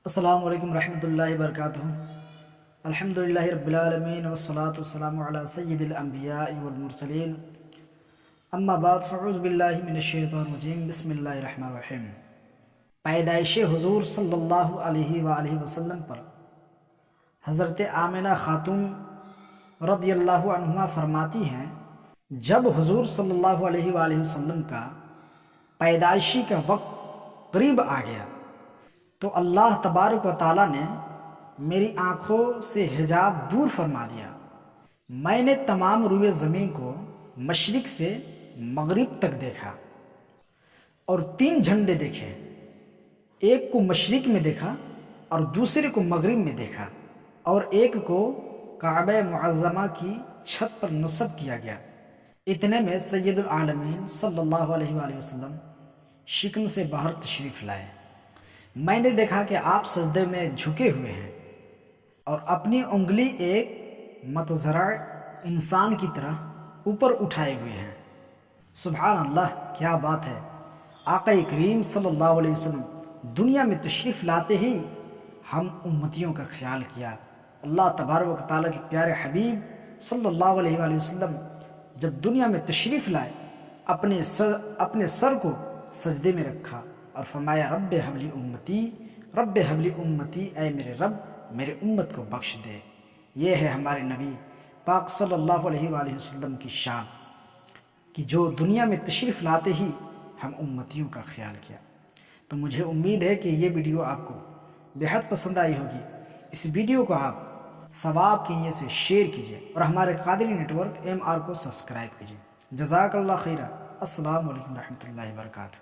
السلام علیکم ورحمۃ اللہ وبرکاتہ۔ الحمدللہ رب العالمین والصلاة والسلام علی سید الانبیاء والمرسلین، اما بعد فاعوذ باللہ من الشیطان الرجیم، بسم اللہ الرحمن الرحیم۔ پیدائش حضور صلی اللہ علیہ وآلہ وسلم پر حضرت آمنہ خاتون رضی اللہ عنہا فرماتی ہیں، جب حضور صلی اللہ علیہ وآلہ وسلم کا پیدائشی کا وقت قریب آ گیا تو اللہ تبارک و تعالیٰ نے میری آنکھوں سے حجاب دور فرما دیا۔ میں نے تمام روئے زمین کو مشرق سے مغرب تک دیکھا اور 3 جھنڈے دیکھے، ایک کو مشرق میں دیکھا اور دوسرے کو مغرب میں دیکھا، اور ایک کو کعبہ معظمہ کی چھت پر نصب کیا گیا۔ اتنے میں سید العالمین صلی اللہ علیہ وآلہ وسلم شکم سے باہر تشریف لائے۔ میں نے دیکھا کہ آپ سجدے میں جھکے ہوئے ہیں اور اپنی انگلی ایک متضرع انسان کی طرح اوپر اٹھائے ہوئے ہیں۔ سبحان اللہ، کیا بات ہے! آقا کریم صلی اللہ علیہ وسلم دنیا میں تشریف لاتے ہی ہم امتیوں کا خیال کیا۔ اللہ تبارک و تعالیٰ کے پیارے حبیب صلی اللہ علیہ وآلہ وسلم جب دنیا میں تشریف لائے، اپنے سر کو سجدے میں رکھا اور فرمایا، رب حبلی امتی، رب حبلی امتی، اے میرے رب میرے امت کو بخش دے۔ یہ ہے ہمارے نبی پاک صلی اللہ علیہ وآلہ وسلم کی شان کہ جو دنیا میں تشریف لاتے ہی ہم امتیوں کا خیال کیا۔ تو مجھے امید ہے کہ یہ ویڈیو آپ کو بہت پسند آئی ہوگی۔ اس ویڈیو کو آپ ثواب کی نیت سے شیئر کیجیے اور ہمارے قادری نیٹ ورک MR کو سبسکرائب کیجیے۔ جزاک اللہ خیرہ۔ السلام علیکم ورحمۃ اللہ وبرکاتہ۔